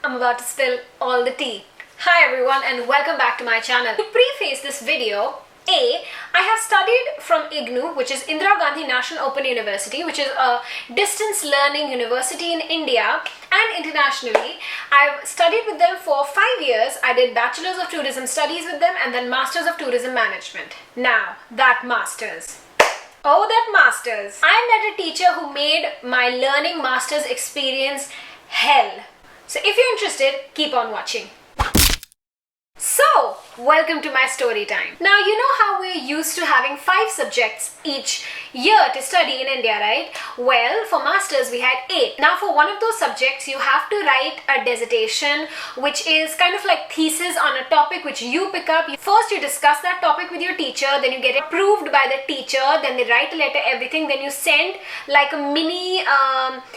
I'm about to spill all the tea. Hi everyone and welcome back to my channel. To preface this video, I have studied from Ignou, which is Indira Gandhi National Open University, which is a distance learning university in India and internationally. I've studied with them for 5 years. I did Bachelor's of Tourism Studies with them and then Masters of Tourism Management. Now, that Masters. Oh, that Masters. I met a teacher who made my learning Masters experience hell. So if you're interested, keep on watching. So, welcome to my story time. Now, you know how we're used to having 5 subjects each year to study in India, right? Well, for masters we had 8. Now, for one of those subjects, you have to write a dissertation, which is kind of like thesis on a topic which you pick up. First, you discuss that topic with your teacher, then you get approved by the teacher, then they write a letter, everything, then you send like a mini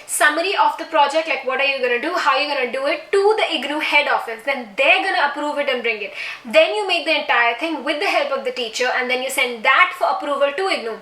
summary of the project, like what are you going to do, how are you going to do it, to the Ignou head office. Then they're going to approve it and bring it. Then you make the entire thing with the help of the teacher and then you send that for approval to Ignou.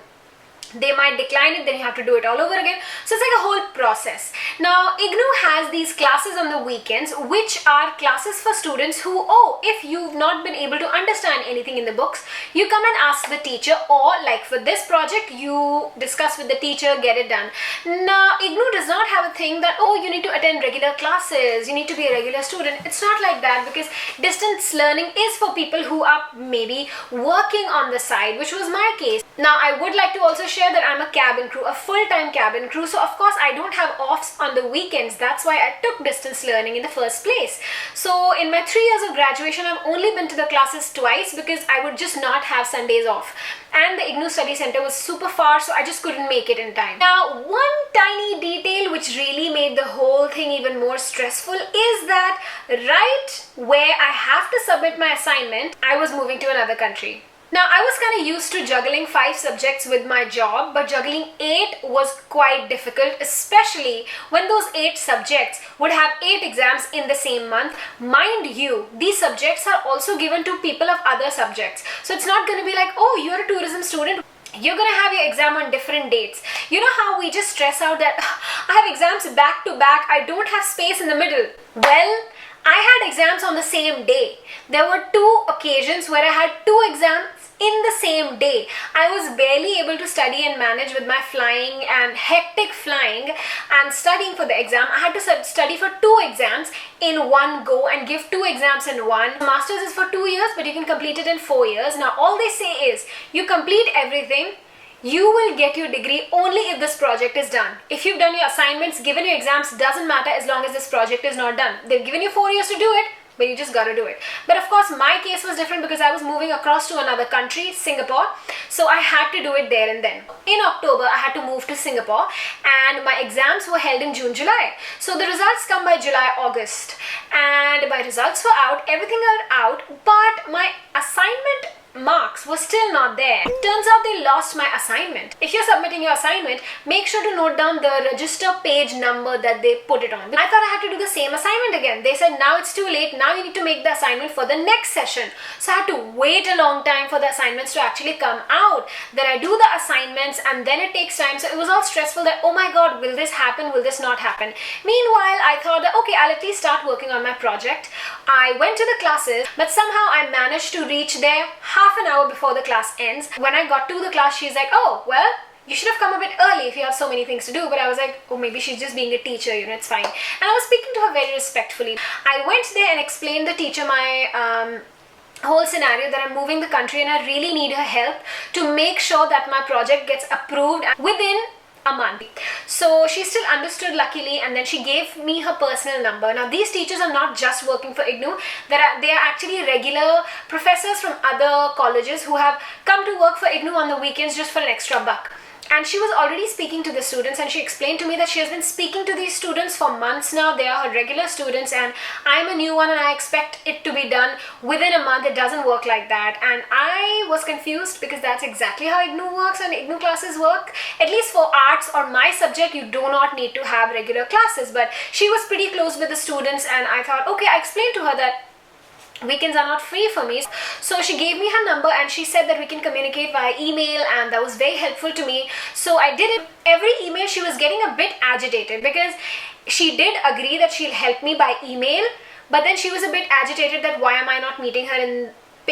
They might decline it, then you have to do it all over again. So it's like a whole process. Now, Ignou has these classes on the weekends, which are classes for students who, if you've not been able to understand anything in the books, you come and ask the teacher, or like for this project, you discuss with the teacher, get it done. Now, Ignou does not have a thing that, you need to attend regular classes, you need to be a regular student. It's not like that, because distance learning is for people who are maybe working on the side, which was my case. Now, I would like to also share that I'm a cabin crew, a full-time cabin crew, so of course I don't have offs on the weekends. That's why I took distance learning in the first place. So in my 3 years of graduation, I've only been to the classes twice because I would just not have Sundays off. And the Ignou Study Center was super far, so I just couldn't make it in time. Now, one tiny detail which really made the whole thing even more stressful is that right where I have to submit my assignment, I was moving to another country. Now, I was kind of used to juggling 5 subjects with my job, but juggling 8 was quite difficult, especially when those 8 subjects would have 8 exams in the same month. Mind you, these subjects are also given to people of other subjects. So it's not going to be like, you're a tourism student, you're going to have your exam on different dates. You know how we just stress out that I have exams back to back, I don't have space in the middle. Well, I had exams on the same day. There were 2 occasions where I had 2 exams in the same day. I was barely able to study and manage with my flying and hectic flying and studying for the exam. I had to study for 2 exams in one go and give 2 exams in one. Masters is for 2 years, but you can complete it in 4 years. Now, all they say is, you complete everything, you will get your degree only if this project is done. If you've done your assignments, given your exams, doesn't matter as long as this project is not done. They've given you 4 years to do it, but you just gotta do it. But of course, my case was different because I was moving across to another country, Singapore, so I had to do it there and then. In October, I had to move to Singapore and my exams were held in June, July. So the results come by July, August, and my results were out, everything got out, but my assignment marks were still not there. Turns out they lost my assignment. If you're submitting your assignment, make sure to note down the register page number that they put it on. I thought I had to do the same assignment again. They said, now it's too late, now you need to make the assignment for the next session. So I had to wait a long time for the assignments to actually come out. Then I do the assignments and then it takes time. So it was all stressful that, oh my god, will this happen, will this not happen? Meanwhile, I thought that, okay, I'll at least start working on my project. I went to the classes, but somehow I managed to reach there half an hour before the class ends. When I got to the class, she's like, well, you should have come a bit early if you have so many things to do. But I was like, maybe she's just being a teacher, it's fine. And I was speaking to her very respectfully. I went there and explained the teacher my whole scenario that I'm moving the country and I really need her help to make sure that my project gets approved within a month. So she still understood, luckily, and then she gave me her personal number. Now, these teachers are not just working for Ignou. They are actually regular professors from other colleges who have come to work for Ignou on the weekends just for an extra buck. And she was already speaking to the students and she explained to me that she has been speaking to these students for months now. They are her regular students and I'm a new one and I expect it to be done within a month. It doesn't work like that. And I was confused because that's exactly how Ignou works and Ignou classes work. At least for arts or my subject, you do not need to have regular classes. But she was pretty close with the students and I thought, okay, I explained to her that weekends are not free for me. So she gave me her number and she said that we can communicate via email, and that was very helpful to me. So I did it. Every email she was getting a bit agitated because she did agree that she'll help me by email, but then she was a bit agitated that why am I not meeting her in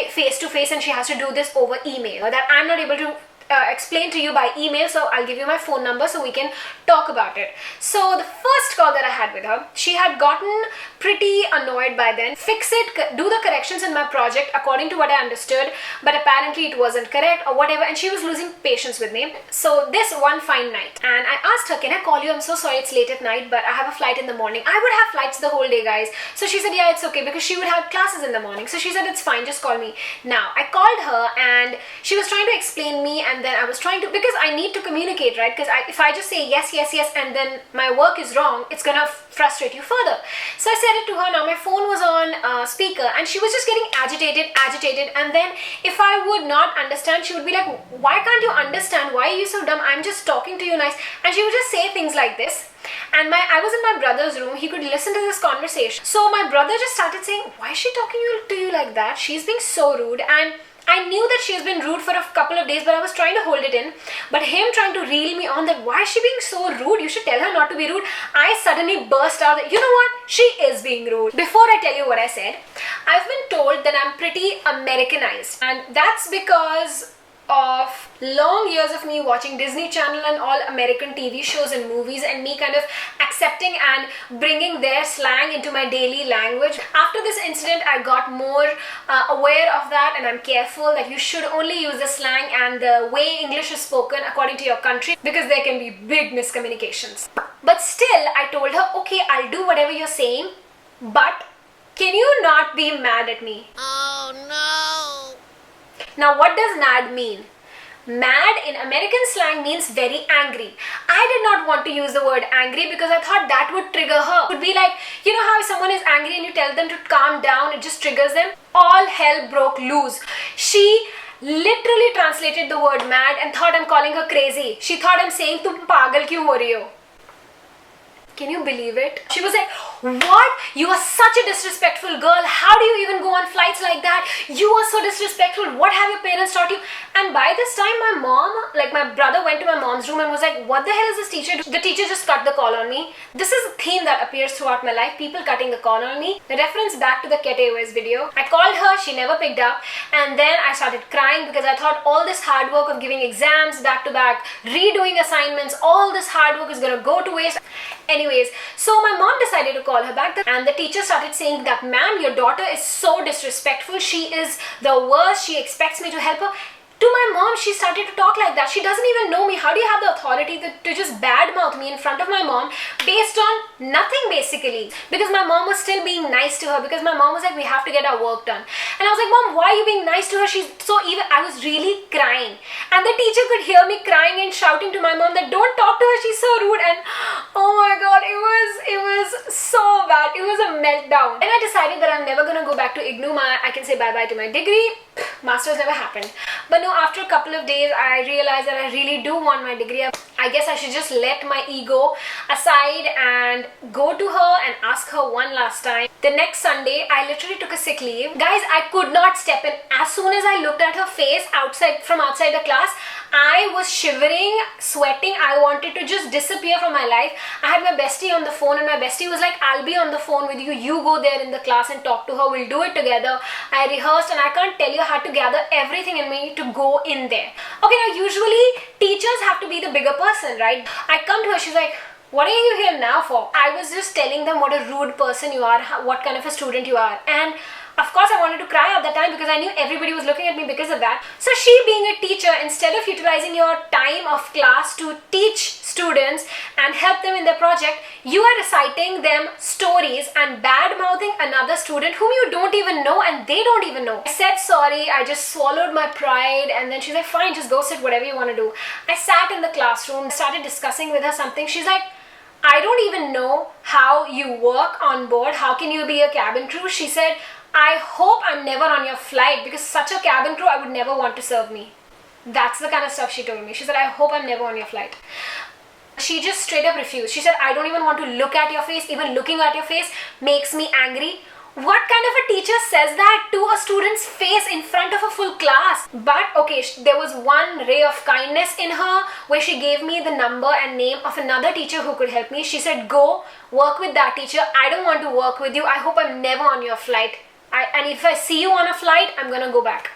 face to face and she has to do this over email, or that I'm not able to explain to you by email, so I'll give you my phone number so we can talk about it. So the first call that I had with her, she had gotten pretty annoyed by then. Fix it, do the corrections in my project according to what I understood, but apparently it wasn't correct or whatever, and she was losing patience with me. So this one fine night, and I asked her, can I call you? I'm so sorry it's late at night, but I have a flight in the morning. I would have flights the whole day, guys. So she said, yeah, it's okay, because she would have classes in the morning. So she said, it's fine, just call me. Now, I called her and she was trying to explain me, and then I was trying to, because I need to communicate, right? Because if I just say yes, yes, yes, and then my work is wrong, it's gonna frustrate you further. So I said it to her. Now my phone was on speaker, and she was just getting agitated, and then if I would not understand, she would be like, why can't you understand? Why are you so dumb? I'm just talking to you nice. And she would just say things like this. And I was in my brother's room. He could listen to this conversation. So my brother just started saying, why is she talking to you like that? She's being so rude. And I knew that she has been rude for a couple of days, but I was trying to hold it in. But him trying to reel me on that, why is she being so rude? You should tell her not to be rude. I suddenly burst out that, you know what? She is being rude. Before I tell you what I said, I've been told that I'm pretty Americanized. And that's because of long years of me watching Disney Channel and all American TV shows and movies, and me kind of accepting and bringing their slang into my daily language. After this incident, I got more aware of that, and I'm careful that you should only use the slang and the way English is spoken according to your country, because there can be big miscommunications. But still, I told her, okay, I'll do whatever you're saying, but can you not be mad at me? Oh no! Now, what does mad mean? Mad in American slang means very angry. I did not want to use the word angry because I thought that would trigger her. It would be like, you know how if someone is angry and you tell them to calm down, it just triggers them? All hell broke loose. She literally translated the word mad and thought I'm calling her crazy. She thought I'm saying, "Tum pagal kyun ho rahi ho?" Can you believe it? She was like, what? You are such a disrespectful girl. How do you even go on flights like that? You are so disrespectful. What have your parents taught you? And by this time, my mom, like my brother went to my mom's room and was like, what the hell is this teacher doing? The teacher just cut the call on me. This is a theme that appears throughout my life. People cutting the call on me. The reference back to the Ket Airways video. I called her. She never picked up. And then I started crying because I thought all this hard work of giving exams back to back, redoing assignments, all this hard work is going to go to waste. Anyways, so my mom decided to call her back, and the teacher started saying that, ma'am, your daughter is so disrespectful. She is the worst. She expects me to help her. To my mom, she started to talk like that. She doesn't even know me. How do you have the authority to just badmouth me in front of my mom based on nothing, basically? Because my mom was still being nice to her, because my mom was like, we have to get our work done. And I was like, Mom, why are you being nice to her? She's so evil. I was really crying. And the teacher could hear me crying and shouting to my mom that don't talk to her, she's so rude. And oh my god, it was so bad. It was a meltdown. And I decided that I'm never going to go back to Ignou. I can say bye-bye to my degree. Masters never happened. But no, after a couple of days, I realized that I really do want my degree. I guess I should just let my ego aside and go to her and ask her one last time. The next Sunday, I literally took a sick leave. Guys, I could not step in. As soon as I looked at her face from outside the class, I was shivering, sweating. I wanted to just disappear from my life. I had my bestie on the phone, and my bestie was like, I'll be on the phone with you. You go there in the class and talk to her. We'll do it together. I rehearsed, and I can't tell you how to gather everything in me to go in there. Okay, now usually teachers have to be the bigger person, right? I come to her, she's like, what are you here now for? I was just telling them what a rude person you are, what kind of a student you are. And of course, I wanted to cry at that time because I knew everybody was looking at me because of that. So she, being a teacher, instead of utilizing your time of class to teach students and help them in their project, you are reciting them stories and bad-mouthing another student whom you don't even know and they don't even know. I said sorry, I just swallowed my pride, and then she's like, fine, just go sit, whatever you want to do. I sat in the classroom, started discussing with her something. She's like, I don't even know how you work on board. How can you be a cabin crew? She said, I hope I'm never on your flight, because such a cabin crew, I would never want to serve me. That's the kind of stuff she told me. She said, I hope I'm never on your flight. She just straight up refused. She said, I don't even want to look at your face. Even looking at your face makes me angry. What kind of a teacher says that to a student's face in front of a full class? But okay, there was one ray of kindness in her where she gave me the number and name of another teacher who could help me. She said, go work with that teacher. I don't want to work with you. I hope I'm never on your flight. And if I see you on a flight, I'm gonna go back.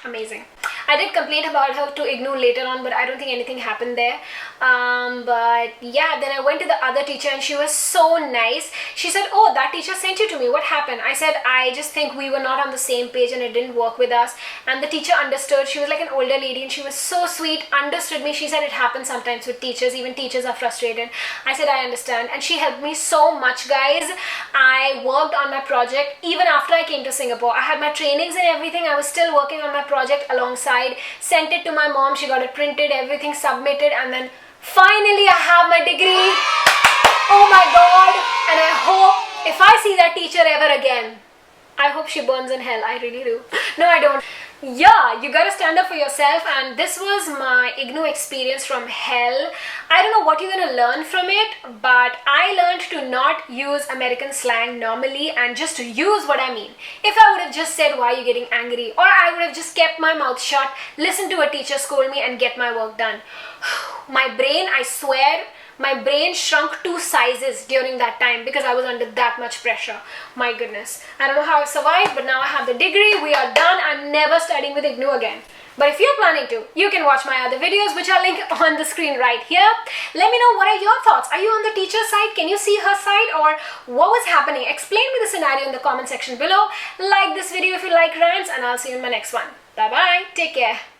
Amazing. I did complain about her to Ignou later on, but I don't think anything happened there. But yeah, then I went to the other teacher and she was so nice. She said, oh, that teacher sent you to me. What happened? I said, I just think we were not on the same page and it didn't work with us. And the teacher understood. She was like an older lady and she was so sweet, understood me. She said it happens sometimes with teachers. Even teachers are frustrated. I said, I understand. And she helped me so much, guys. I worked on my project even after I came to Singapore. I had my trainings and everything. I was still working on my project alongside. Sent it to my mom. She got it printed, everything submitted, and then finally I have my degree. Oh my god. And I hope if I see that teacher ever again, I hope she burns in hell. I really do. No, I don't. Yeah, you gotta stand up for yourself, and this was my Ignou experience from hell. I don't know what you're gonna learn from it, but I learned to not use American slang normally and just to use what I mean. If I would have just said, why are you getting angry? Or I would have just kept my mouth shut, listened to a teacher scold me and get my work done. My brain, I swear, my brain shrunk 2 sizes during that time because I was under that much pressure. My goodness. I don't know how I survived, but now I have the degree. We are done. I'm never studying with Ignou again. But if you're planning to, you can watch my other videos, which I'll link on the screen right here. Let me know, what are your thoughts? Are you on the teacher's side? Can you see her side? Or what was happening? Explain me the scenario in the comment section below. Like this video if you like rants, and I'll see you in my next one. Bye-bye. Take care.